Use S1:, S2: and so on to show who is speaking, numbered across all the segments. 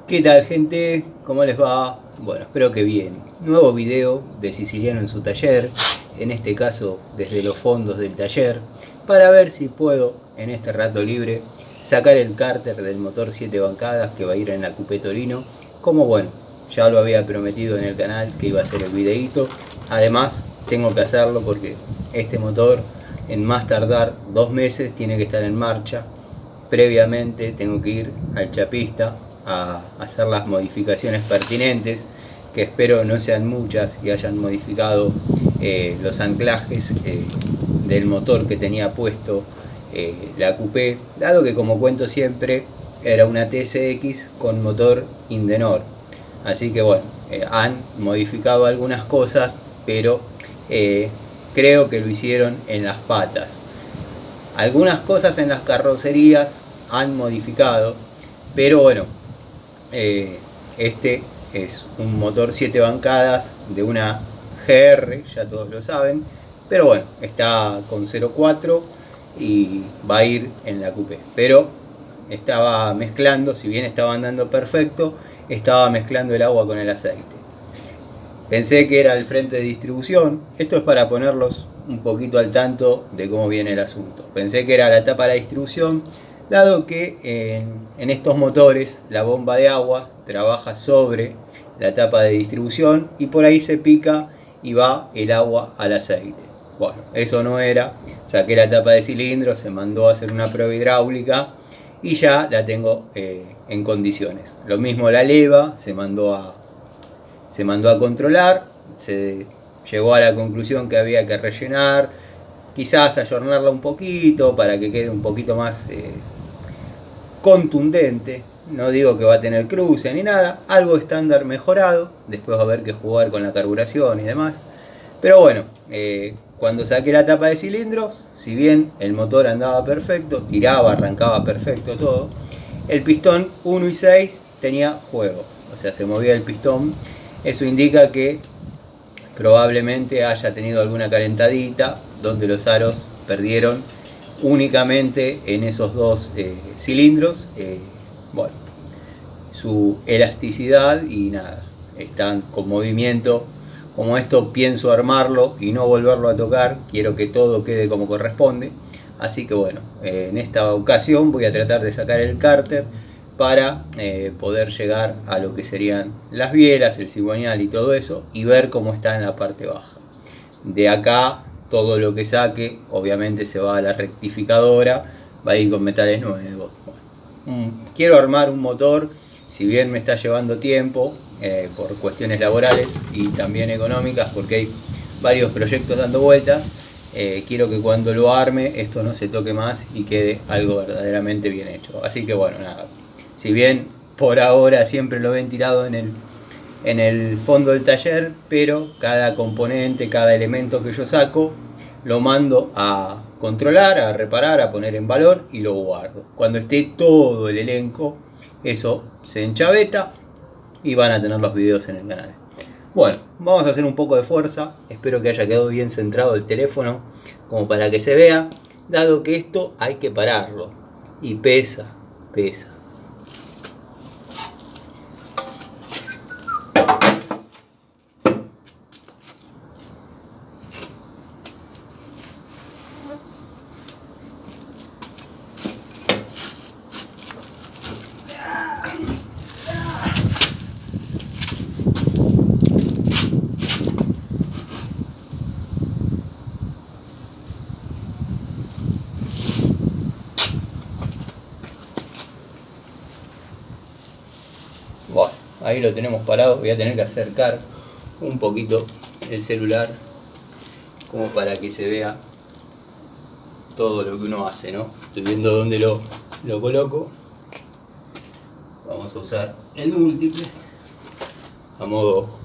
S1: ¿Qué tal, gente? ¿Cómo les va? Bueno, espero que bien. Nuevo video de Siciliano en su taller, en este caso desde los fondos del taller, para ver si puedo, en este rato libre, sacar el cárter del motor 7 bancadas que va a ir en la Coupé Torino. Como bueno, ya lo había prometido en el canal que iba a hacer el videito. Además, tengo que hacerlo porque este motor, en más tardar 2 meses, tiene que estar en marcha. Previamente tengo que ir al chapista a hacer las modificaciones pertinentes, que espero no sean muchas y hayan modificado los anclajes del motor que tenía puesto la Coupé, dado que, como cuento siempre, era una TSX con motor Indenor. Así que bueno, han modificado algunas cosas, pero creo que lo hicieron en las patas. Algunas cosas en las carrocerías han modificado, pero bueno, este es un motor 7 bancadas de una GR, ya todos lo saben, pero bueno, está con 0.4 y va a ir en la Coupé. Pero estaba mezclando, si bien estaba andando perfecto, estaba mezclando el agua con el aceite. Pensé que era el frente de distribución. Esto es para ponerlos un poquito al tanto de cómo viene el asunto. Pensé que era la tapa de la distribución, dado que en estos motores la bomba de agua trabaja sobre la tapa de distribución y por ahí se pica y va el agua al aceite. Bueno, eso no era. Saqué la tapa de cilindro, se mandó a hacer una prueba hidráulica y ya la tengo en condiciones. Lo mismo la leva, se mandó a controlar, se llegó a la conclusión que había que rellenar, quizás ayornarla un poquito para que quede un poquito más contundente. No digo que va a tener cruce ni nada, algo estándar mejorado, después va a haber que jugar con la carburación y demás. Pero bueno, cuando saqué la tapa de cilindros, si bien el motor andaba perfecto, tiraba, arrancaba perfecto todo, el pistón 1 y 6 tenía juego, o sea, se movía el pistón. Eso indica que probablemente haya tenido alguna calentadita, donde los aros perdieron únicamente en esos dos cilindros bueno, su elasticidad y nada, están con movimiento. Como esto pienso armarlo y no volverlo a tocar, quiero que todo quede como corresponde. Así que bueno, en esta ocasión voy a tratar de sacar el cárter para poder llegar a lo que serían las bielas, el cigüeñal y todo eso, y ver cómo está en la parte baja. De acá, todo lo que saque, obviamente se va a la rectificadora, va a ir con metales nuevos. Bueno, quiero armar un motor, si bien me está llevando tiempo, por cuestiones laborales y también económicas, porque hay varios proyectos dando vueltas. Quiero que cuando lo arme esto no se toque más y quede algo verdaderamente bien hecho. Así que bueno, nada, si bien por ahora siempre lo ven tirado en el fondo del taller, pero cada componente, cada elemento que yo saco, lo mando a controlar, a reparar, a poner en valor y lo guardo. Cuando esté todo el elenco, eso se enchaveta y van a tener los videos en el canal. Bueno, vamos a hacer un poco de fuerza. Espero que haya quedado bien centrado el teléfono como para que se vea, dado que esto hay que pararlo y pesa. Bueno, ahí lo tenemos parado. Voy a tener que acercar un poquito el celular como para que se vea todo lo que uno hace, ¿no? Estoy viendo dónde lo coloco. Vamos a usar el múltiple a modo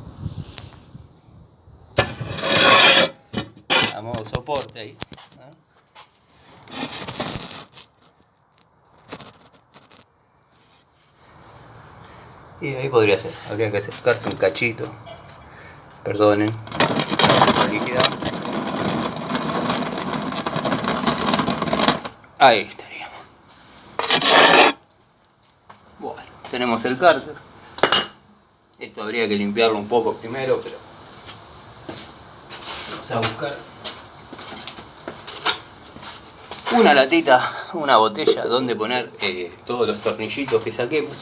S1: soporte ahí, ¿no? Y ahí podría ser, habría que acercarse un cachito, perdonen la líquida. Ahí estaríamos. Bueno, tenemos el cárter. Esto habría que limpiarlo un poco primero, pero vamos a buscar una latita, una botella donde poner todos los tornillitos que saquemos.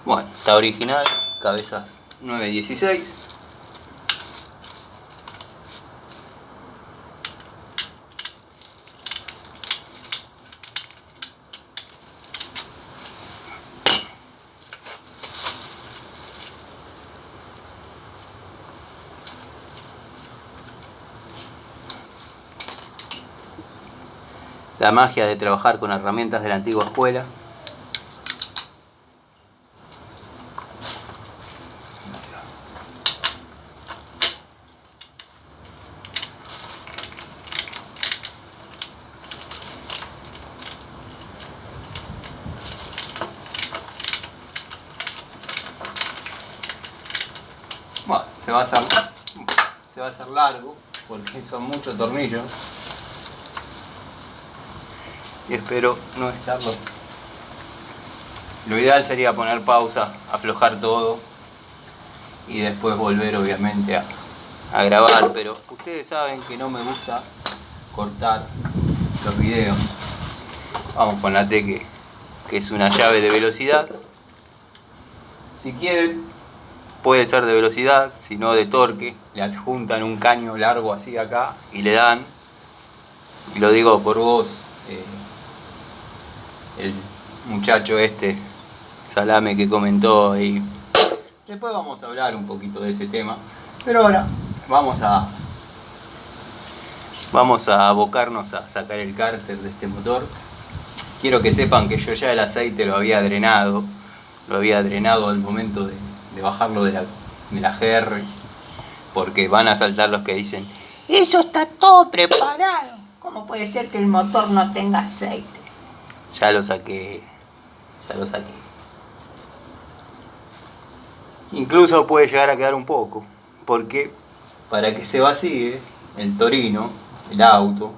S1: Bueno, está original, cabezas 916. La magia de trabajar con herramientas de la antigua escuela. Bueno, se va a hacer largo porque son muchos tornillos. Y espero no estarlos. Lo ideal sería poner pausa, aflojar todo y después volver obviamente a grabar, pero ustedes saben que no me gusta cortar los videos. Vamos con la T que es una llave de velocidad. Si quieren puede ser de velocidad, si no de torque. Le adjuntan un caño largo así acá y le dan, y lo digo por vos, el muchacho Salame que comentó, y después vamos a hablar un poquito de ese tema, pero ahora vamos a abocarnos a sacar el cárter de este motor. Quiero que sepan que yo ya el aceite lo había drenado al momento de bajarlo de la GR, porque van a saltar los que dicen: eso está todo preparado, ¿cómo puede ser que el motor no tenga aceite? Ya lo saqué. Incluso puede llegar a quedar un poco, porque para que se vacíe el Torino, el auto,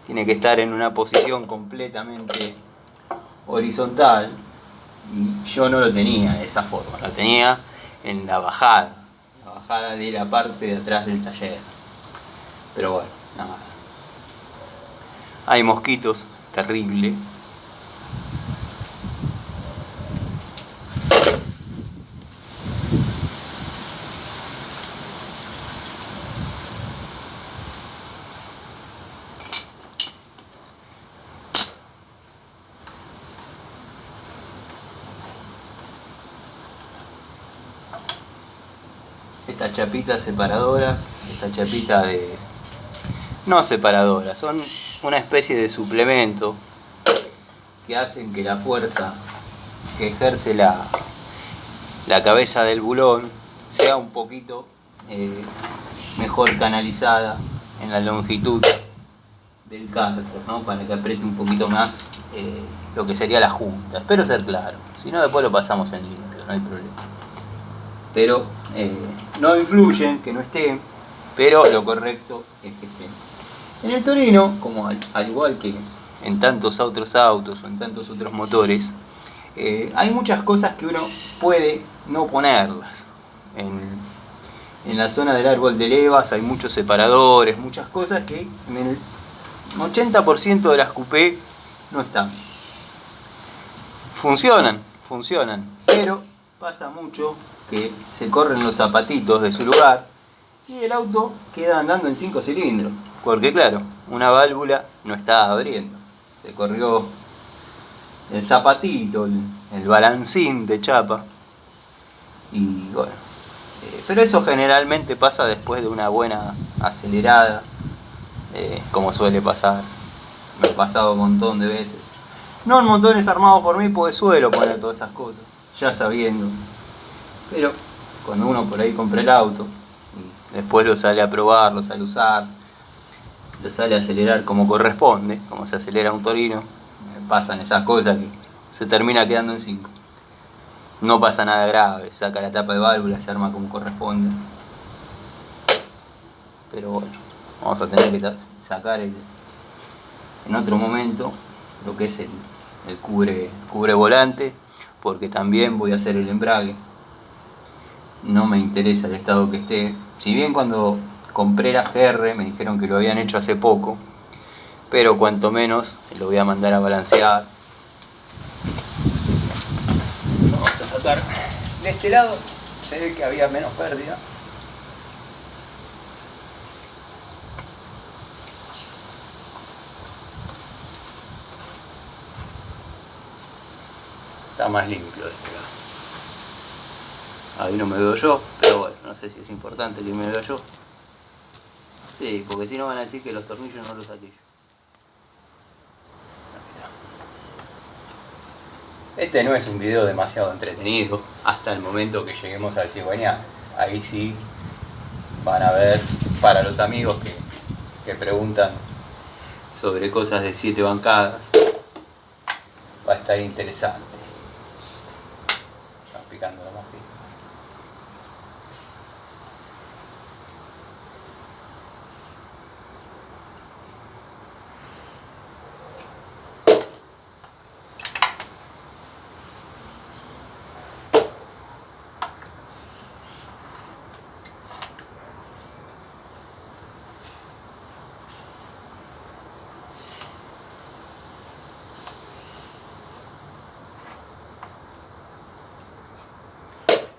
S1: tiene que estar en una posición completamente horizontal, y yo no lo tenía de esa forma, lo tenía en la bajada de la parte de atrás del taller. Pero bueno, nada. Hay mosquitos, terrible. Estas chapitas separadoras, esta chapita de... no separadoras, son una especie de suplemento que hacen que la fuerza que ejerce la cabeza del bulón sea un poquito mejor canalizada en la longitud del cárter, ¿no? Para que apriete un poquito más lo que sería la junta. Espero ser claro, si no después lo pasamos en limpio, no hay problema. Pero no influyen que no estén, pero lo correcto es que estén. En el Torino, como al igual que en tantos otros autos o en tantos otros motores, hay muchas cosas que uno puede no ponerlas. En la zona del árbol de levas hay muchos separadores, muchas cosas que en el 80% de las coupé no están. Funcionan, pero pasa mucho que se corren los zapatitos de su lugar y el auto queda andando en 5 cilindros, porque claro, una válvula no está abriendo, se corrió el zapatito, el balancín de chapa, y bueno, pero eso generalmente pasa después de una buena acelerada, como suele pasar. Me ha pasado un montón de veces, no en motores armados por mí, porque suelo poner todas esas cosas ya sabiendo, pero cuando uno por ahí compra el auto y después lo sale a probar, lo sale a usar, lo sale a acelerar como corresponde, como se acelera un Torino, pasan esas cosas que se termina quedando en 5. No pasa nada grave, saca la tapa de válvula, se arma como corresponde. Pero bueno, vamos a tener que sacar en otro momento lo que es el cubre volante, porque también voy a hacer el embrague. No me interesa el estado que esté. Si bien cuando compré la GR me dijeron que lo habían hecho hace poco, pero cuanto menos lo voy a mandar a balancear. Vamos a sacar de este lado, se ve que había menos pérdida. Está más limpio de este lado. Ahí no me veo yo, pero bueno, no sé si es importante que me vea yo. Sí, porque si no van a decir que los tornillos no los saqué yo. Este no es un video demasiado entretenido hasta el momento que lleguemos al cigüeñal. Ahí sí van a ver, para los amigos que preguntan sobre cosas de 7 bancadas, va a estar interesante. Están picando la mosquita.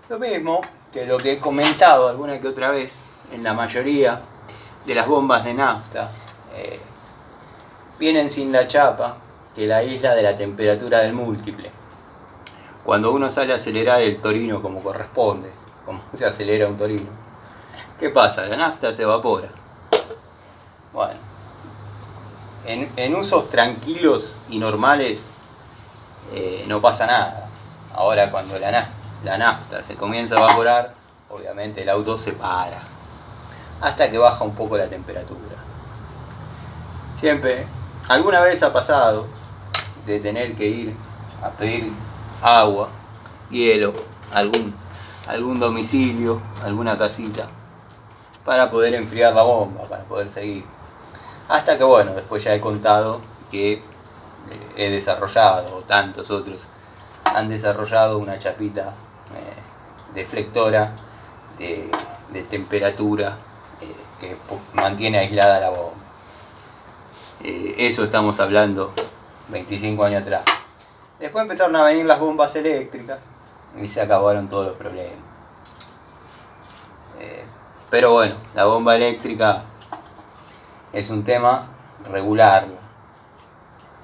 S1: Lo mismo que lo que he comentado alguna que otra vez, en la mayoría de las bombas de nafta vienen sin la chapa que la aísla de la temperatura del múltiple. Cuando uno sale a acelerar el torino como corresponde, como se acelera un torino, ¿qué pasa? La nafta se evapora. Bueno, en usos tranquilos y normales no pasa nada. Ahora cuando la nafta se comienza a evaporar, obviamente el auto se para, hasta que baja un poco la temperatura. Siempre, alguna vez ha pasado de tener que ir a pedir agua, hielo, algún domicilio, alguna casita, para poder enfriar la bomba, para poder seguir. Hasta que bueno, después ya he contado que he desarrollado, o tantos otros han desarrollado una chapita deflectora de temperatura que mantiene aislada la bomba. Eso estamos hablando 25 años atrás. Después empezaron a venir las bombas eléctricas y se acabaron todos los problemas. Pero bueno, la bomba eléctrica es un tema regularla.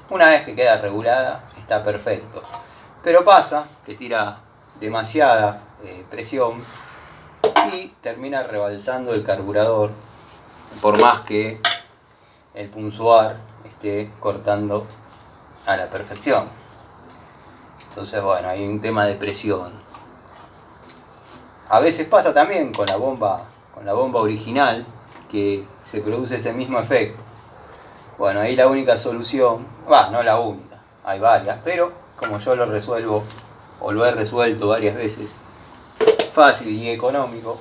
S1: Una vez que queda regulada, está perfecto. Pero pasa que tira demasiada presión y termina rebalsando el carburador, por más que el punzuar esté cortando a la perfección. Entonces bueno, hay un tema de presión. A veces pasa también con la bomba original, que se produce ese mismo efecto. Bueno, ahí la única solución, no la única, hay varias, pero como yo lo resuelvo, o lo he resuelto varias veces, fácil y económico,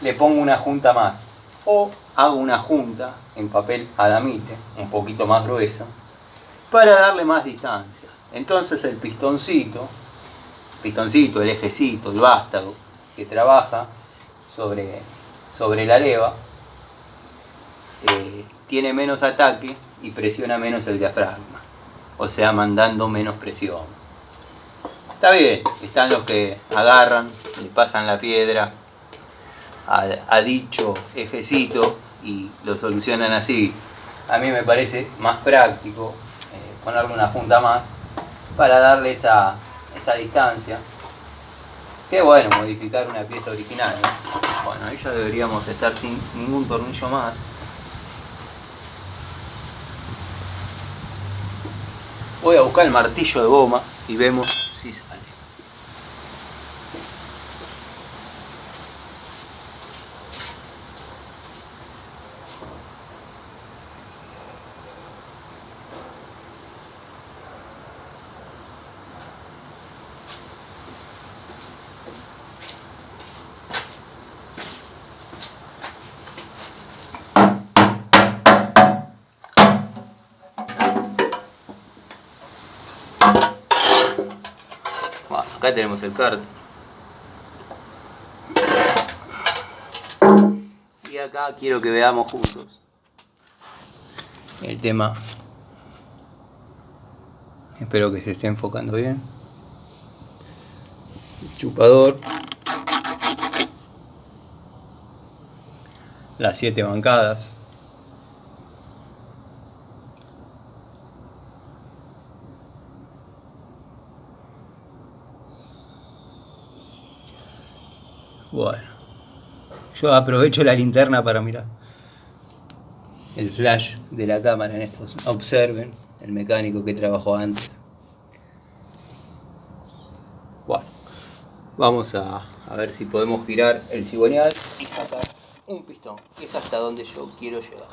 S1: le pongo una junta más, o hago una junta en papel adamite, un poquito más gruesa, para darle más distancia. Entonces el pistoncito, el ejecito, el vástago, que trabaja sobre la leva, tiene menos ataque y presiona menos el diafragma, o sea, mandando menos presión. Está bien, están los que agarran, le pasan la piedra a dicho ejecito y lo solucionan así. A mí me parece más práctico ponerle una junta más para darle esa distancia. Que bueno, modificar una pieza original, ¿no? Bueno, ahí ya deberíamos estar sin ningún tornillo más. Voy a buscar el martillo de goma y vemos si sale. Acá tenemos el kart. Y acá quiero que veamos juntos el tema. Espero que se esté enfocando bien. El chupador. Las 7 bancadas. Bueno, yo aprovecho la linterna para mirar el flash de la cámara en estos. Observen el mecánico que trabajó antes. Bueno, vamos a ver si podemos girar el cigüeñal y sacar un pistón, que es hasta donde yo quiero llegar.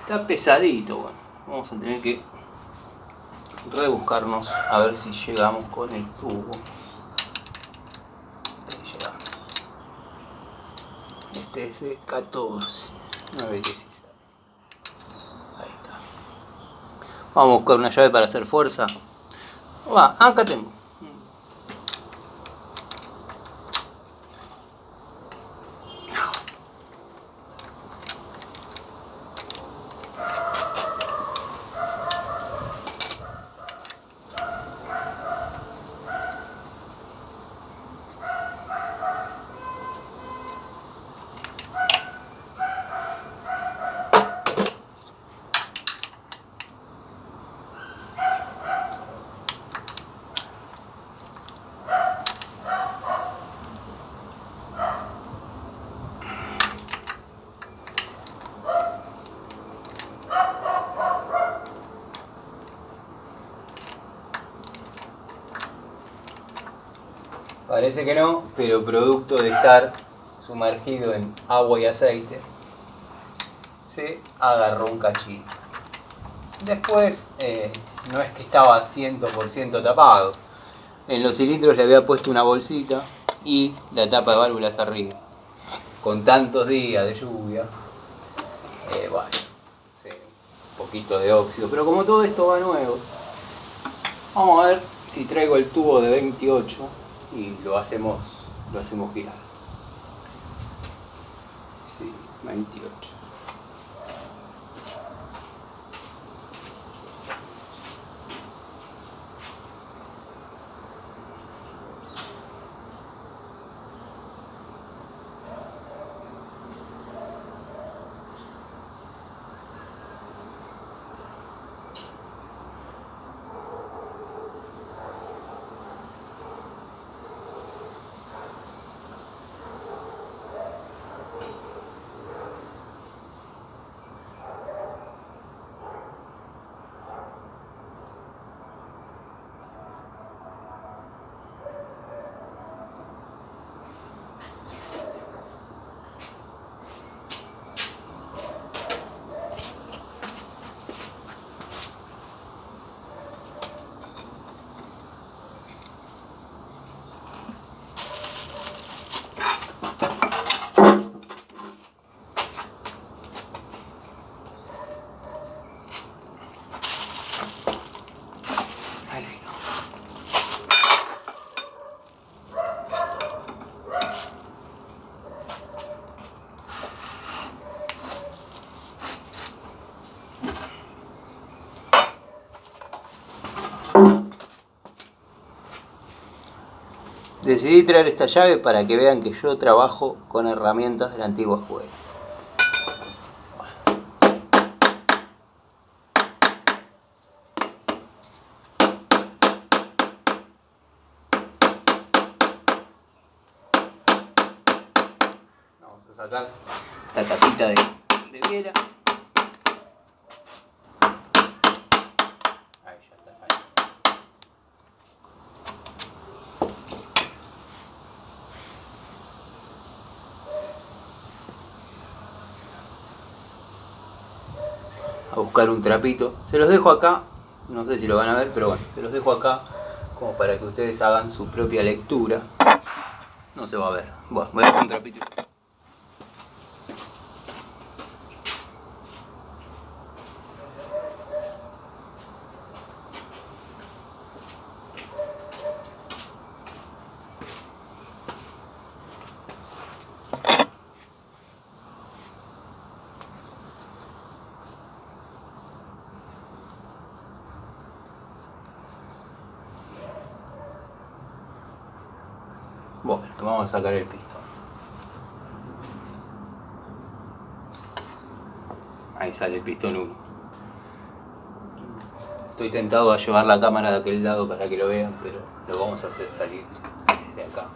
S1: Está pesadito, bueno, vamos a tener que rebuscarnos a ver si llegamos con el tubo. Ahí llegamos. Este es de 14, 9,16. Ahí está. Vamos a buscar una llave para hacer fuerza. Acá tengo. Parece que no, pero producto de estar sumergido en agua y aceite, se agarró un cachito. Después, no es que estaba 100% tapado. En los cilindros le había puesto una bolsita y la tapa de válvulas arriba. Con tantos días de lluvia, bueno, sí, un poquito de óxido. Pero como todo esto va nuevo, vamos a ver si traigo el tubo de 28 y lo hacemos girar. Sí, 28. Decidí traer esta llave para que vean que yo trabajo con herramientas de la antigua escuela. Vamos a sacar esta tapita de biela. Ahí ya está saliendo. A buscar un trapito. Se los dejo acá, no sé si lo van a ver, pero bueno, se los dejo acá como para que ustedes hagan su propia lectura. No se va a ver. Bueno, voy a hacer un trapito. Bueno, vamos a sacar el pistón. Ahí sale el pistón 1. Estoy tentado a llevar la cámara de aquel lado para que lo vean, pero lo vamos a hacer salir desde acá.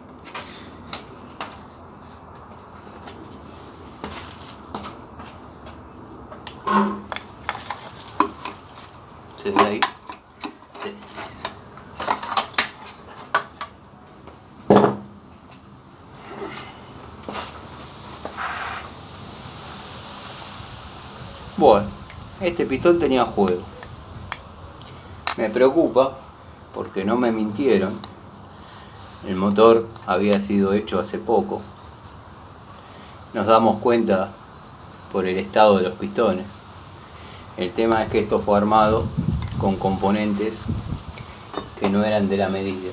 S1: ¿Se ve ahí? Sí. Bueno, este pistón tenía juego. Me preocupa porque no me mintieron. El motor había sido hecho hace poco. Nos damos cuenta por el estado de los pistones. El tema es que esto fue armado con componentes que no eran de la medida.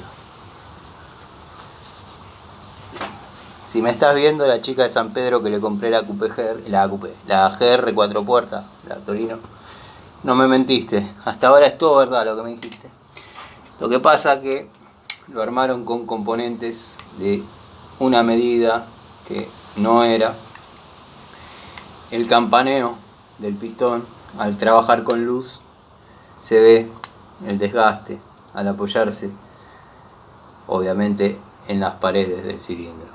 S1: Si me estás viendo, la chica de San Pedro que le compré la GR 4 puertas, la Torino, no me mentiste. Hasta ahora es todo verdad lo que me dijiste. Lo que pasa que lo armaron con componentes de una medida que no era. El campaneo del pistón, al trabajar con luz, se ve el desgaste al apoyarse, obviamente, en las paredes del cilindro.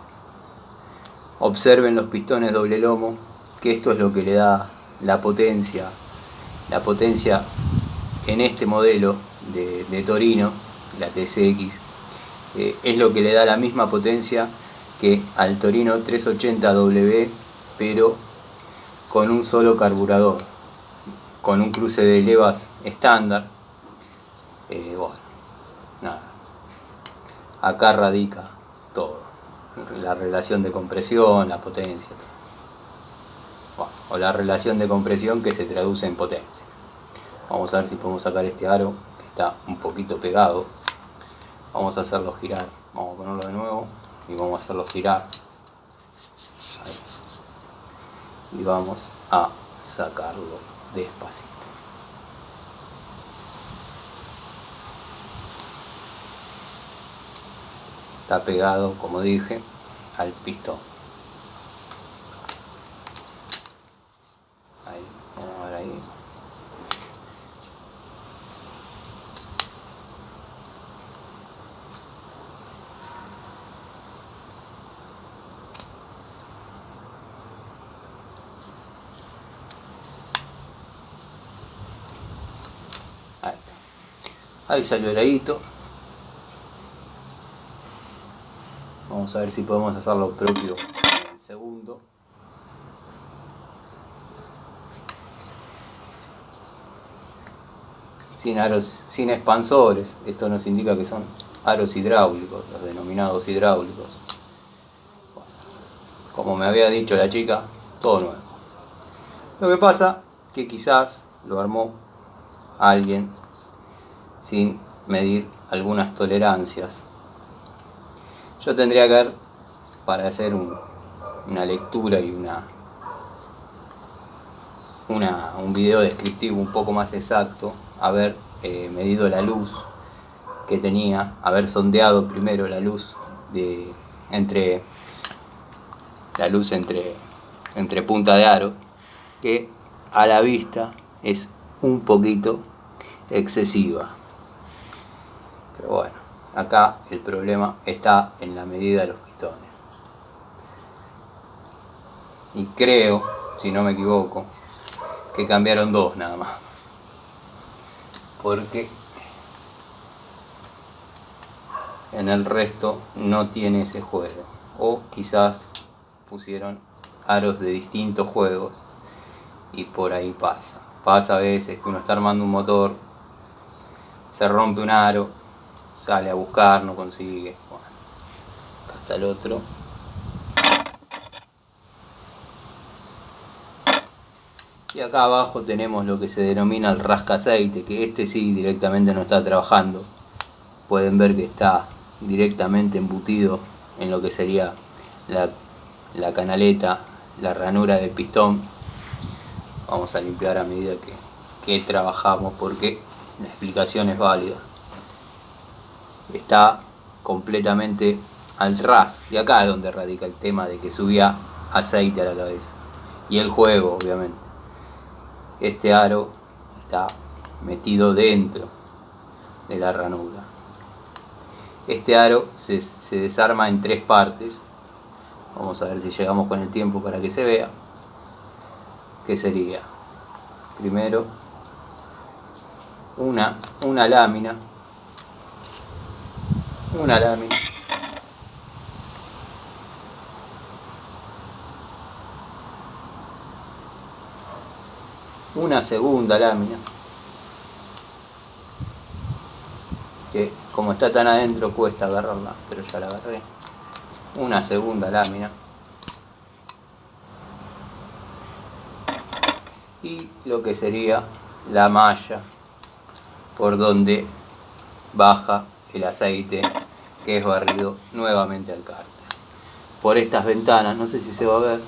S1: Observen los pistones doble lomo, que esto es lo que le da la potencia en este modelo de Torino, la TCX, es lo que le da la misma potencia que al Torino 380W, pero con un solo carburador, con un cruce de levas estándar. Bueno, nada, acá radica todo. La relación de compresión, la potencia, bueno, o la relación de compresión que se traduce en potencia. Vamos a ver si podemos sacar este aro que está un poquito pegado. Vamos a hacerlo girar, vamos a ponerlo de nuevo y vamos a hacerlo girar. Ahí. Y vamos a sacarlo despacito. Está pegado, como dije, al pistón. Ahí, vamos a ver ahí. Ahí está. Ahí salió el airito. Vamos a ver si podemos hacer lo propio en el segundo. Sin aros, sin expansores. Esto nos indica que son aros hidráulicos, los denominados hidráulicos. Bueno, como me había dicho la chica, todo nuevo. Lo que pasa que quizás lo armó alguien sin medir algunas tolerancias. Yo tendría que ver, para hacer una lectura y un video descriptivo un poco más exacto, haber medido la luz que tenía, haber sondeado primero la luz entre punta de aro, que a la vista es un poquito excesiva. Pero bueno, acá el problema está en la medida de los pistones. Y creo, si no me equivoco, que cambiaron dos nada más. Porque en el resto no tiene ese juego. O quizás pusieron aros de distintos juegos y por ahí pasa. Pasa a veces que uno está armando un motor, se rompe un aro, sale a buscar, no consigue. Bueno, acá está el otro. Y acá abajo tenemos lo que se denomina el rasca aceite, que este sí directamente no está trabajando. Pueden ver que está directamente embutido en lo que sería la canaleta, la ranura del pistón. Vamos a limpiar a medida que trabajamos porque la explicación es válida. Está completamente al ras, y acá es donde radica el tema de que subía aceite a la cabeza. Y el juego, obviamente. Este aro está metido dentro de la ranura. Este aro se desarma en 3 partes. Vamos a ver si llegamos con el tiempo para que se vea. ¿Qué sería? Primero, una lámina. Una lámina. Una segunda lámina, que como está tan adentro cuesta agarrarla, pero ya la agarré. Una segunda lámina y lo que sería la malla por donde baja el aceite que es barrido nuevamente al cárter. Por estas ventanas, no sé si se va a ver.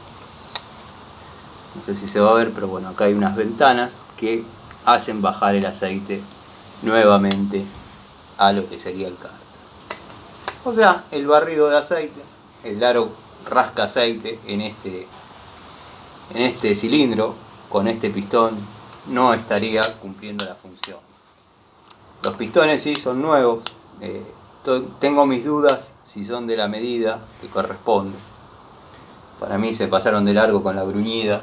S1: No sé si se va a ver, pero bueno, acá hay unas ventanas que hacen bajar el aceite nuevamente a lo que sería el cárter. O sea, el barrido de aceite, el aro rasca aceite en este cilindro, con este pistón, no estaría cumpliendo la función. Los pistones sí son nuevos, tengo mis dudas si son de la medida que corresponde. Para mí se pasaron de largo con la bruñida.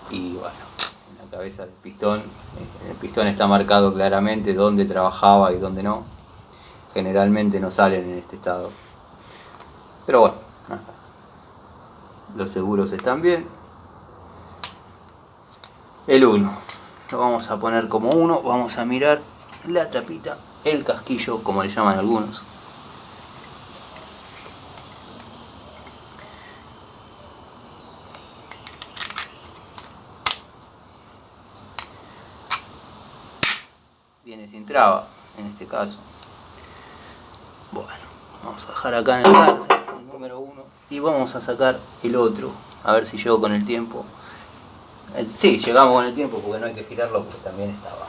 S1: Y bueno, en la cabeza del pistón, el pistón está marcado claramente dónde trabajaba y dónde no. Generalmente no salen en este estado. Pero bueno, los seguros están bien. El 1, lo vamos a poner como 1, vamos a mirar la tapita, el casquillo, como le llaman algunos. Viene sin traba, en este caso. Bueno, vamos a dejar acá en el cárter el número 1 y vamos a sacar el otro, a ver si llego con el tiempo. Sí, llegamos con el tiempo porque no hay que girarlo porque también está abajo.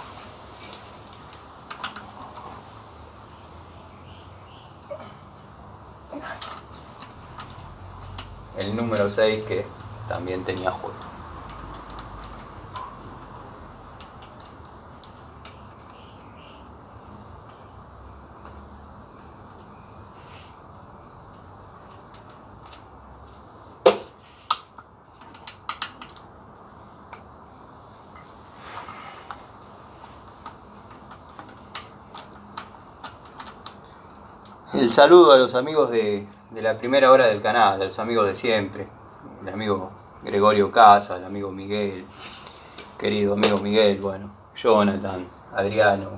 S1: El número 6 que también tenía juego. El saludo a los amigos de la primera hora del canal, a los amigos de siempre, el amigo Gregorio Casa, el amigo Miguel, querido amigo Miguel, bueno, Jonathan, Adriano,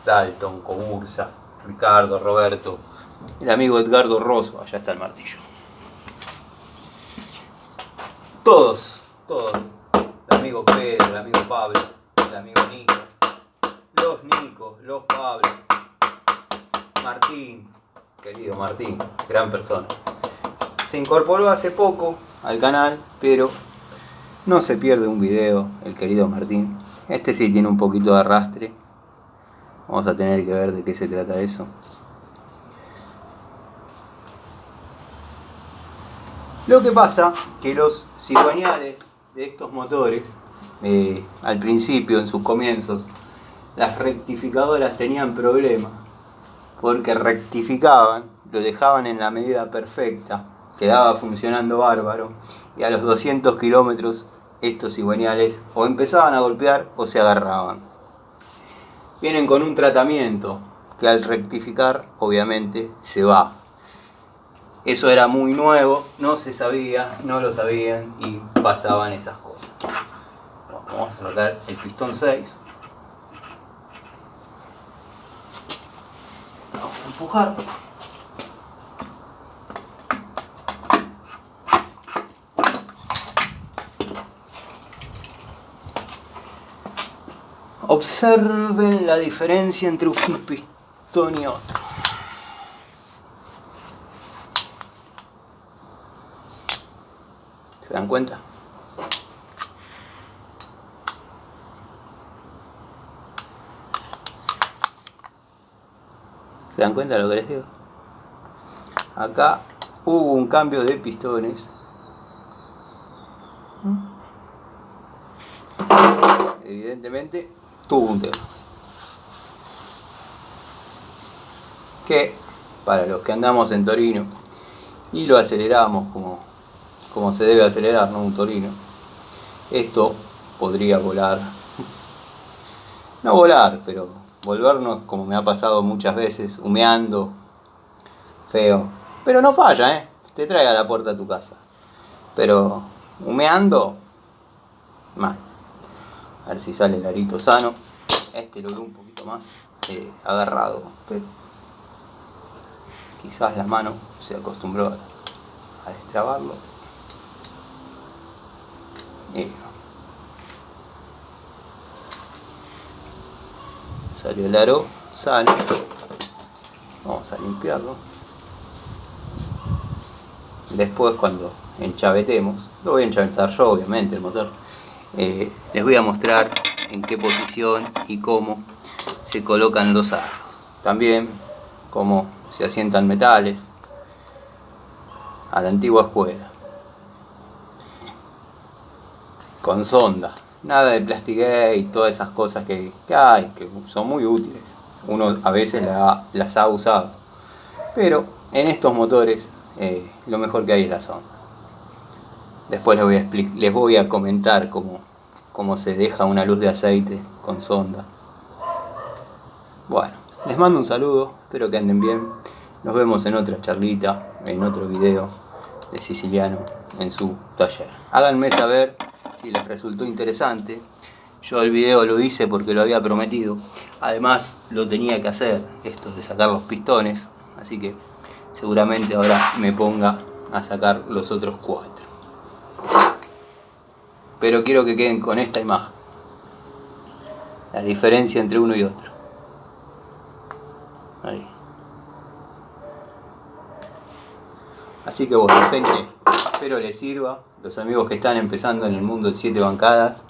S1: Dalton, Comursa, Ricardo, Roberto, el amigo Edgardo Rosso, allá está el martillo. Todos, el amigo Pedro, el amigo Pablo, el amigo Nico, los Nicos, los Pablo, Martín, querido Martín, gran persona. Se incorporó hace poco al canal, pero no se pierde un video, el querido Martín. Este sí tiene un poquito de arrastre. Vamos a tener que ver de qué se trata eso. Lo que pasa que los cigüeñales de estos motores, al principio, en sus comienzos, las rectificadoras tenían problemas. Porque rectificaban, lo dejaban en la medida perfecta, quedaba funcionando bárbaro, y a los 200 kilómetros estos cigüeñales o empezaban a golpear o se agarraban. Vienen con un tratamiento que al rectificar obviamente se va. Eso era muy nuevo, no se sabía, no lo sabían y pasaban esas cosas. Vamos a sacar el pistón 6. aflojar. Observen la diferencia entre un pistón y otro. ¿Se dan cuenta? ¿Se dan cuenta de lo que les digo? Acá hubo un cambio de pistones. Evidentemente tuvo un tema. Que para los que andamos en Torino y lo aceleramos como se debe acelerar, ¿no? Un Torino, esto podría volar. No volar, pero volvernos, como me ha pasado muchas veces, humeando, feo. Pero no falla, te trae a la puerta de tu casa. Pero humeando, mal. A ver si sale el arito sano. Este lo veo un poquito más agarrado, pero quizás la mano se acostumbró a destrabarlo. Y salió el aro sano. Vamos a limpiarlo. Después, cuando enchavetemos, lo voy a enchavetar yo, obviamente, el motor. Les voy a mostrar en qué posición y cómo se colocan los aros. También cómo se asientan metales a la antigua escuela. Con sonda. Nada de Plastigate y todas esas cosas que hay, que son muy útiles. Uno a veces las ha usado. Pero en estos motores lo mejor que hay es la sonda. Después les voy a comentar cómo se deja una luz de aceite con sonda. Bueno, les mando un saludo, espero que anden bien. Nos vemos en otra charlita, en otro video de Siciliano en su taller. Háganme saber si les resultó interesante. Yo el video lo hice porque lo había prometido. Además lo tenía que hacer, esto de sacar los pistones. Así que seguramente ahora me ponga a sacar los otros 4. Pero quiero que queden con esta imagen. La diferencia entre uno y otro. Ahí. Así que bueno, gente, espero les sirva. Los amigos que están empezando en el mundo de 7 bancadas,